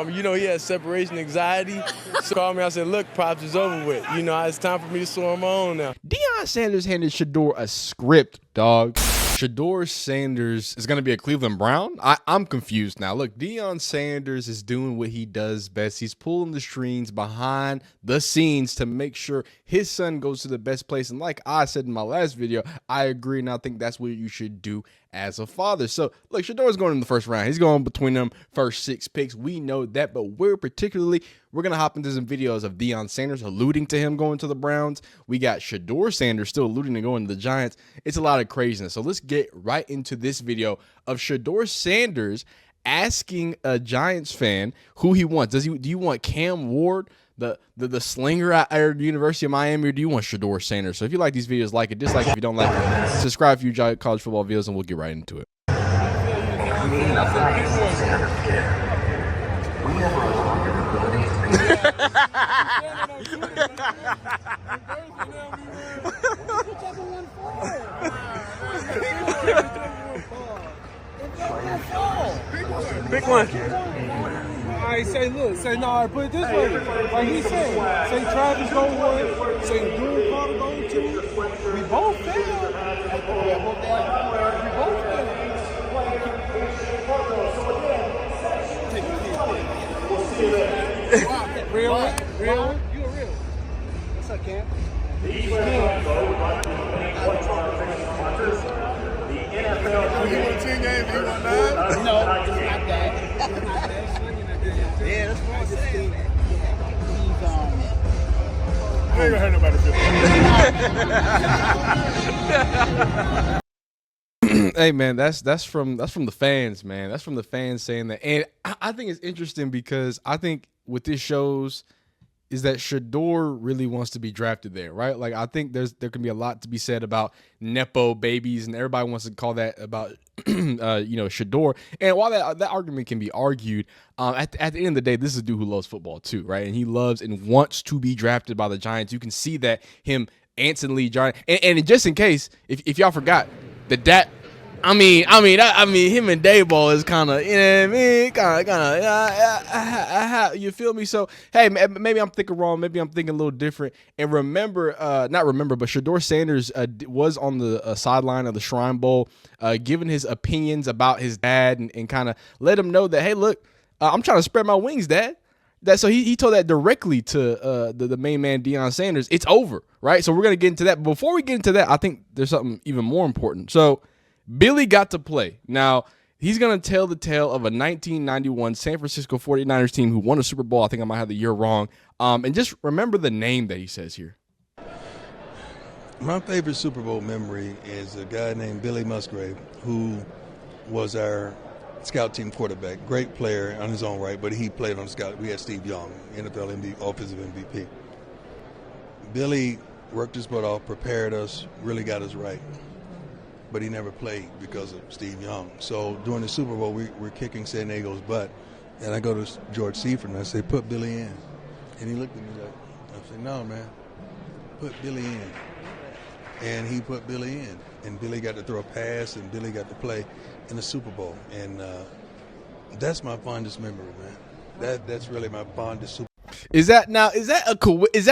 called me. You know, he had separation anxiety. So called me. I said, look, Pops, it's over with. You know, it's time for me to soar on my own now. Deion Sanders handed Shedeur a script, dog. Shedeur Sanders is going to be a Cleveland Brown? I'm confused now. Look, Deion Sanders is doing what he does best. He's pulling the strings behind the scenes to make sure his son goes to the best place. And like I said in my last video, I agree, and I think that's what you should do as a father. So, look, Shedeur's going in the first round. He's going between them first 6 picks. We know that, but we're going to hop into some videos of Deion Sanders alluding to him going to the Browns. We got Shedeur Sanders still alluding to going to the Giants. It's a lot of craziness. So let's get right into this video of Shedeur Sanders asking a Giants fan who he wants. Do you want Cam Ward, the slinger at the University of Miami, or do you want Shedeur Sanders? So if you like these videos, like it, dislike if you don't like it, subscribe if you enjoy college football videos, and we'll get right into it. Big one. All right, say, look, say, no, all right, put it this way. Like he said, say Travis go one, say Drew Carter go two. We both failed. We both failed. Real? You a real? What's up, Cam? You want 10 games? You want 9? No, it's not that. Yeah, that's what I said. I ain't gonna hurt nobody. Hey man, that's from the fans, man. That's from the fans saying that, and I think it's interesting because I think what this shows is that Shedeur really wants to be drafted there, right? Like I think there can be a lot to be said about nepo babies, and everybody wants to call that about Shedeur. And while that argument can be argued, at the end of the day, this is a dude who loves football too, right? And he loves and wants to be drafted by the Giants. You can see that him instantly, Giant. And just in case, if y'all forgot, that. I mean, him and Dayball is kind of, you know what I mean, you feel me? So, hey, maybe I'm thinking wrong. Maybe I'm thinking a little different. And but Shedeur Sanders was on the sideline of the Shrine Bowl, giving his opinions about his dad and kind of let him know that, hey, look, I'm trying to spread my wings, Dad. So he told that directly to the main man, Deion Sanders. It's over, right? So we're going to get into that. But before we get into that, I think there's something even more important. So Billy got to play. Now, he's going to tell the tale of a 1991 San Francisco 49ers team who won a Super Bowl. I think I might have the year wrong. And just remember the name that he says here. My favorite Super Bowl memory is a guy named Billy Musgrave, who was our scout team quarterback. Great player on his own right, but he played on scout. We had Steve Young, NFL offensive MVP. Billy worked his butt off, prepared us, really got us right. But he never played because of Steve Young. So during the Super Bowl, we're kicking San Diego's butt. And I go to George Seifert and I say, put Billy in. And he looked at me like, I said, no, man, put Billy in. And he put Billy in. And Billy got to throw a pass, and Billy got to play in the Super Bowl. And that's my fondest memory, man. That's really my fondest Super Bowl. Is that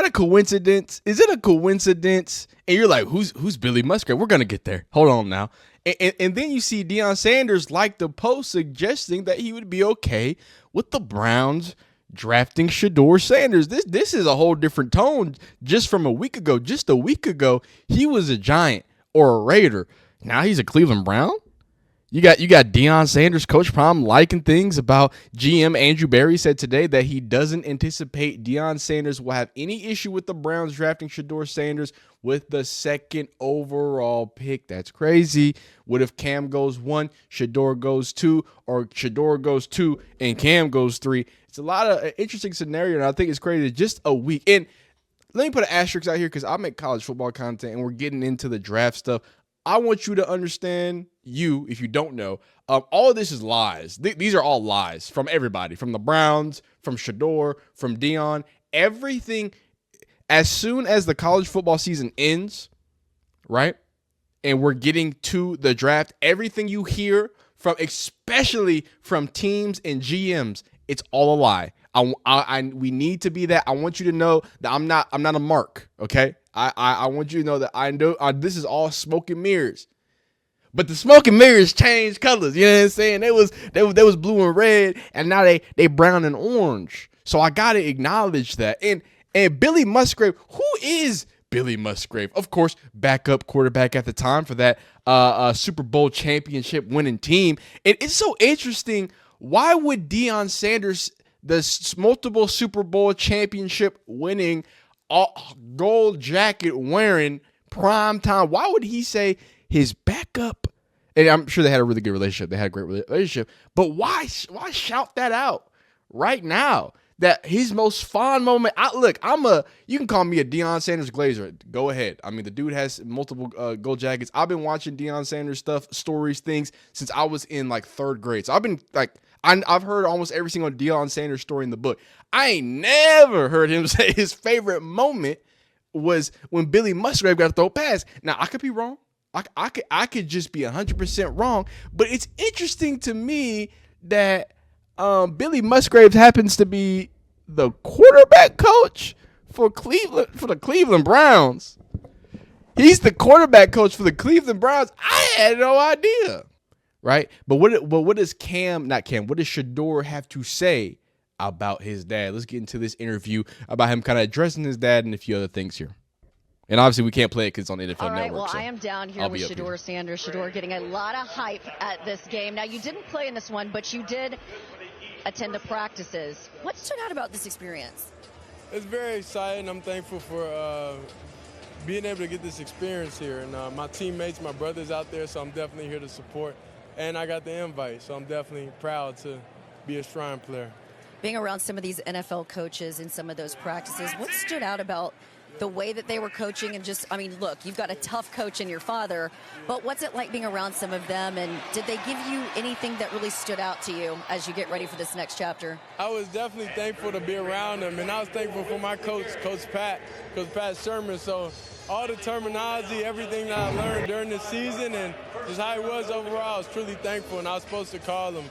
a coincidence? Is it a coincidence? And you're like, who's Billy Musgrave? We're gonna get there. Hold on now. And then you see Deion Sanders like the post suggesting that he would be okay with the Browns drafting Shedeur Sanders. This is a whole different tone just from a week ago. Just a week ago, he was a Giant or a Raider. Now he's a Cleveland Brown. You got Deion Sanders, Coach Prom, liking things about GM Andrew Berry said today that he doesn't anticipate Deion Sanders will have any issue with the Browns drafting Shedeur Sanders with the 2nd overall pick. That's crazy. What if Cam goes 1, Shedeur goes 2, or Shedeur goes 2 and Cam goes 3? It's a lot of interesting scenario, and I think it's crazy. Just a week. And let me put an asterisk out here because I make college football content and we're getting into the draft stuff. I want you to understand, if you don't know, all of this is lies. These are all lies from everybody, from the Browns, from Shedeur, from Deion. Everything, as soon as the college football season ends, right, and we're getting to the draft, everything you hear from, especially from teams and GMs, It's all a lie. We need to be that. I want you to know that I'm not a mark. Okay. I want you to know that I know this is all smoke and mirrors. But the smoke and mirrors changed colors. You know what I'm saying? They was blue and red, and now they brown and orange. So I gotta acknowledge that. And Billy Musgrave, who is Billy Musgrave? Of course, backup quarterback at the time for that Super Bowl championship winning team. And it's so interesting. Why would Deion Sanders, the multiple Super Bowl championship winning, gold jacket wearing, prime time, why would he say his backup? And I'm sure they had a really good relationship. They had a great relationship. But why shout that out right now? That his most fond moment. You can call me a Deion Sanders glazer. Go ahead. I mean, the dude has multiple gold jackets. I've been watching Deion Sanders stuff, stories, things since I was in like 3rd grade. So I've heard almost every single Deion Sanders story in the book. I ain't never heard him say his favorite moment was when Billy Musgrave got to throw a pass. Now, I could be wrong. I could just be 100% wrong. But it's interesting to me that Billy Musgrave happens to be the quarterback coach for the Cleveland Browns. He's the quarterback coach for the Cleveland Browns. I had no idea, right? But what does what does Shedeur have to say about his dad? Let's get into this interview about him kind of addressing his dad and a few other things here. And obviously we can't play it because it's on the NFL All right, Network. well, so I am down here with Shedeur Sanders. Shedeur getting a lot of hype at this game. Now, you didn't play in this one, but you did attend the practices. What stood out about this experience? It's very exciting. I'm thankful for being able to get this experience here. And my teammates, my brothers out there, so I'm definitely here to support. And I got the invite, so I'm definitely proud to be a Shrine player. Being around some of these NFL coaches in some of those practices, what stood out about the way that they were coaching? And just, I mean, look, you've got a tough coach in your father, but what's it like being around some of them? And did they give you anything that really stood out to you as you get ready for this next chapter? I was definitely thankful to be around them, and I was thankful for my coach, Coach Pat Sherman. So all the terminology, everything that I learned during the season and just how he was overall, I was truly thankful, and I was supposed to call him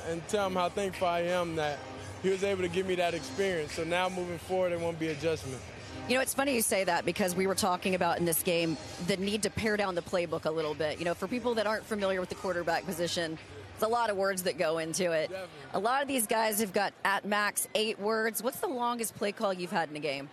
and tell him how thankful I am that he was able to give me that experience. So now moving forward, it won't be adjustment. You know, it's funny you say that because we were talking about in this game the need to pare down the playbook a little bit. You know, for people that aren't familiar with the quarterback position, there's a lot of words that go into it. Definitely. A lot of these guys have got at max 8 words. What's the longest play call you've had in a game?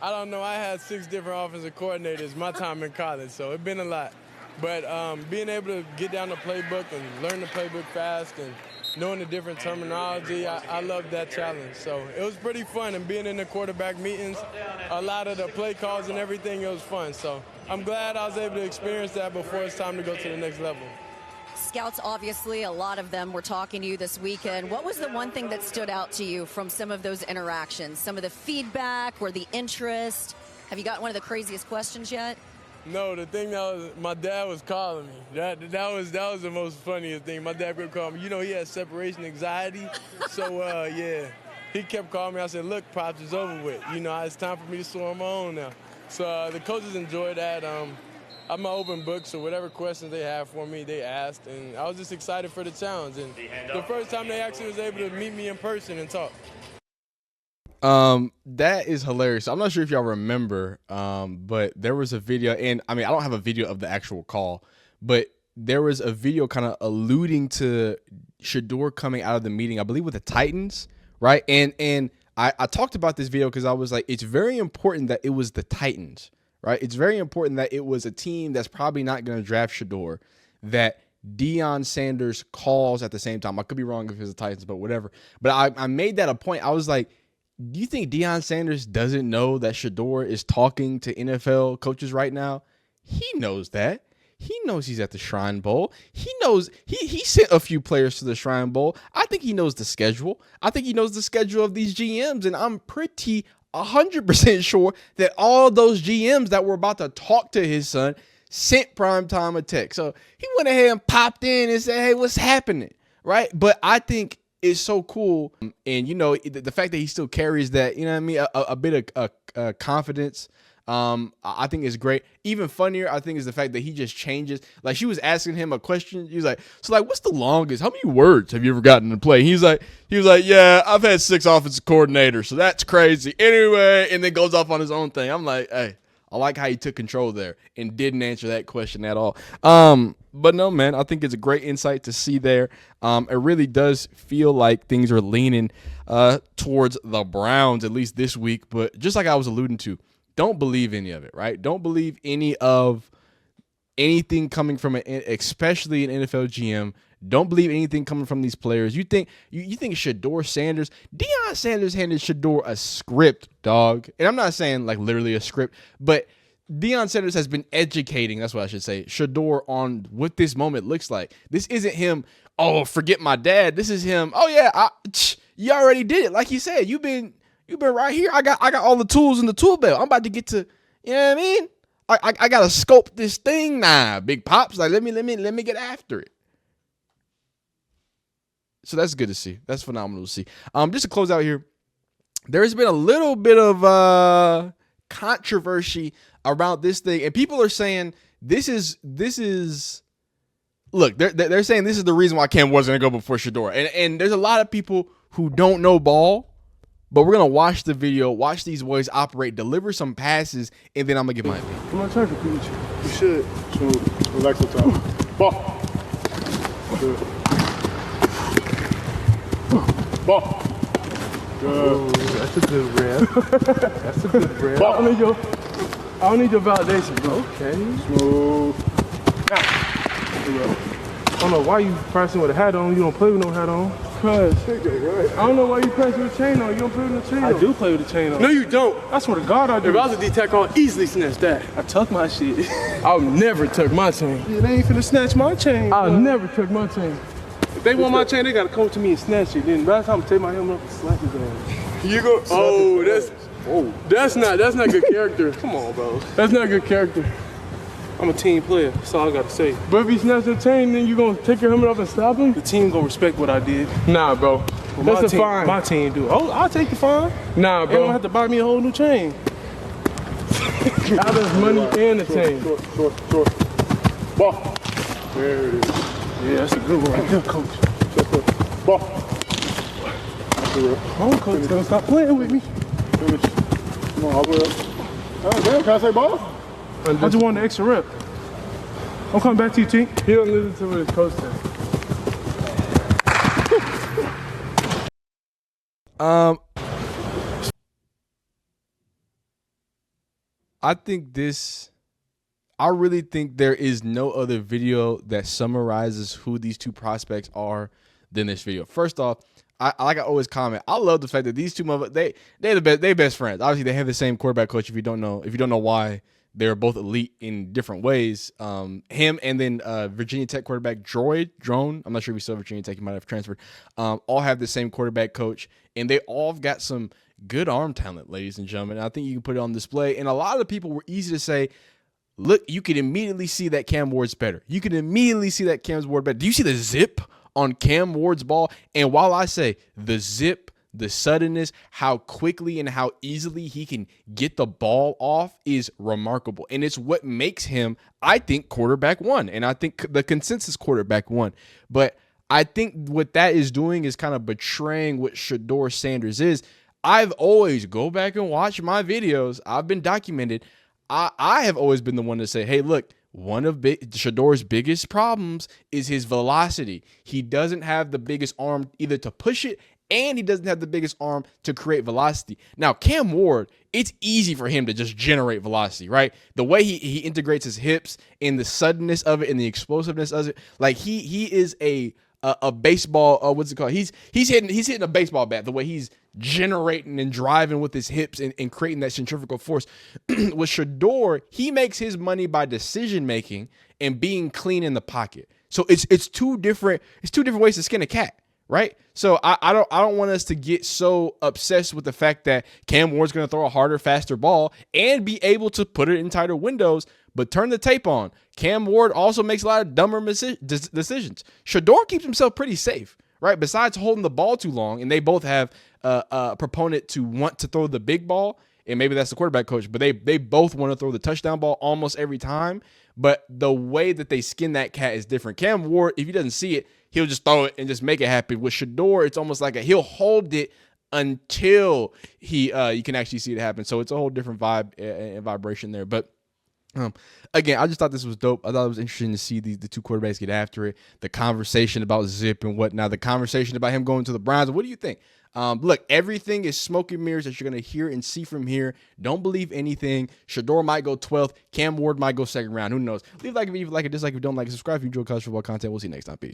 I don't know. I had 6 different offensive coordinators my time in college, so it's been a lot. But being able to get down the playbook and learn the playbook fast and knowing the different terminology, I love that challenge. So it was pretty fun, and being in the quarterback meetings, a lot of the play calls and everything, it was fun. So I'm glad I was able to experience that before it's time to go to the next level. Scouts, obviously, a lot of them were talking to you this weekend. What was the one thing that stood out to you from some of those interactions? Some of the feedback or the interest? Have you got one of the craziest questions yet? No, the thing that was, my dad was calling me. That was the most funniest thing. My dad would call me. You know, he has separation anxiety. So, yeah, he kept calling me. I said, look, Pops, it's over with. You know, it's time for me to soar on my own now. So the coaches enjoyed that. I'm an open book, so whatever questions they have for me, they asked. And I was just excited for the challenge. And the first time they actually was able to meet me in person and talk. That is hilarious. I'm not sure if y'all remember, but there was a video, and I mean, I don't have a video of the actual call, but there was a video kind of alluding to Shedeur coming out of the meeting, I believe with the Titans, right? And I talked about this video because I was like, it's very important that it was the Titans, right? It's very important that it was a team that's probably not going to draft Shedeur, that Deion Sanders calls at the same time. I could be wrong if it's the Titans, but whatever. But I made that a point. I was like, do you think Deion Sanders doesn't know that Shedeur is talking to NFL coaches right now? He knows that. He knows he's at the Shrine Bowl. He knows he sent a few players to the Shrine Bowl. I think he knows the schedule. I think he knows the schedule of these GMs, and I'm pretty 100% sure that all those GMs that were about to talk to his son sent Primetime a text. So he went ahead and popped in and said, hey, what's happening, right? But I think it's so cool, and you know, the fact that he still carries that, you know what I mean, a bit of confidence, I think it's great. Even funnier, I think, is the fact that he just changes. Like, she was asking him a question. He was like, so, like, what's the longest? How many words have you ever gotten to play? He was like, yeah, I've had 6 offensive coordinators, so that's crazy. Anyway, and then goes off on his own thing. I'm like, hey, I like how he took control there and didn't answer that question at all. But no, man, I think it's a great insight to see there. It really does feel like things are leaning towards the Browns, at least this week. But just like I was alluding to, don't believe any of it, right? Don't believe anything coming from especially an NFL GM. Don't believe anything coming from these players. You think Shedeur Sanders, Deion Sanders handed Shedeur a script, dog. And I'm not saying like literally a script, but Deion Sanders has been educating, that's what I should say, Shedeur on what this moment looks like. This isn't him, oh, forget my dad. This is him, oh yeah, you already did it. Like you said, you've been right here. I got all the tools in the tool belt. I'm about to get to, you know what I mean? I gotta scope this thing now, Big Pops. Like let me get after it. So that's good to see. That's phenomenal to see. Just to close out here, there's been a little bit of controversy around this thing, and people are saying this is look, they're saying this is the reason why Cam wasn't gonna go before Shedeur. And there's a lot of people who don't know ball, but we're gonna watch the video, watch these boys operate, deliver some passes, and then I'm gonna give my opinion. Come on, try to compete. You should. So relax on top. Ball. Good. Ball. Good. That's a good rep. That's a good rep. Ball. I don't need your validation, bro. Okay. Smooth. I don't know why you pressing with a hat on. You don't play with no hat on. Cause I don't know why you pressing with a chain on. You don't play with a chain on. I do play with a chain on. No, you don't. I swear to God, I do. If I was a D-Tech, I'll easily snatch that. I tuck my shit. I'll never tuck my chain. Yeah, they ain't finna snatch my chain. I'll never tuck my chain. If they want my chain, they gotta come to me and snatch it. Then by the time I take my helmet up and slap his ass. You go. That's not good character. Come on, bro. That's not good character. I'm a team player. That's all I gotta say. But if he snatches the chain, then you gonna take your helmet off and stop him? The team gonna respect what I did. Nah, bro. Well, That's a fine. My team do. Oh, I'll take the fine. Nah, They bro. don't have to buy me a whole new chain. Out of money and the chain. Short. Ball. There it is. Yeah, that's a good one right there, coach. Short. Ball. Oh, coach, don't stop playing with me. Finish. Come on, I'll put it up. Oh, damn, can I say ball? I just want an extra rep. I'm coming back to you, T. He don't listen to what his coach says. I really think there is no other video that summarizes who these two prospects are than this video. First off, I always comment, I love the fact that these two motherfuckers, they're best friends. Obviously, they have the same quarterback coach. If you don't know why, they're both elite in different ways. Him and then Virginia Tech quarterback Drone. I'm not sure if he's still Virginia Tech. He might have transferred. All have the same quarterback coach, and they all have got some good arm talent, ladies and gentlemen. I think you can put it on display. And a lot of the people were easy to say, look, you can immediately see that Cam Ward's better. You can immediately see that Cam Ward's better. Do you see the zip on Cam Ward's ball? And while I say the zip, the suddenness, how quickly and how easily he can get the ball off is remarkable. And it's what makes him, I think, quarterback one. And I think the consensus quarterback one. But I think what that is doing is kind of betraying what Shedeur Sanders is. I've always, go back and watch my videos. I've been documented. I have always been the one to say, hey, look, one of Shedeur's biggest problems is his velocity. He doesn't have the biggest arm either to push it, and he doesn't have the biggest arm to create velocity. Now, Cam Ward, it's easy for him to just generate velocity, right? The way he integrates his hips and the suddenness of it and the explosiveness of it, like he is a baseball, what's it called? He's hitting a baseball bat, the way he's generating and driving with his hips and creating that centrifugal force. With Shedeur, he makes his money by decision making and being clean in the pocket. So it's two different ways to skin a cat, right? So I don't want us to get so obsessed with the fact that Cam Ward's going to throw a harder, faster ball and be able to put it in tighter windows. But turn the tape on. Cam Ward also makes a lot of dumber decisions. Shedeur keeps himself pretty safe, right? Besides holding the ball too long, and they both have a proponent to want to throw the big ball. and maybe that's the quarterback coach, but they both want to throw the touchdown ball almost every time. But the way that they skin that cat is different. Cam Ward, if he doesn't see it, he'll just throw it and just make it happen. With Shedeur, it's almost like he'll hold it until you can actually see it happen. So it's a whole different vibe and vibration there. But again, I just thought this was dope. I thought it was interesting to see the two quarterbacks get after it. The conversation about Zip and whatnot. The conversation about him going to the Browns. What do you think? Look, everything is smoke and mirrors that you're going to hear and see from here. Don't believe anything. Shedeur might go 12th. Cam Ward might go second round. Who knows? Leave a like if you like it, dislike if you don't like it. Subscribe if you enjoy college football content. We'll see you next time. Peace.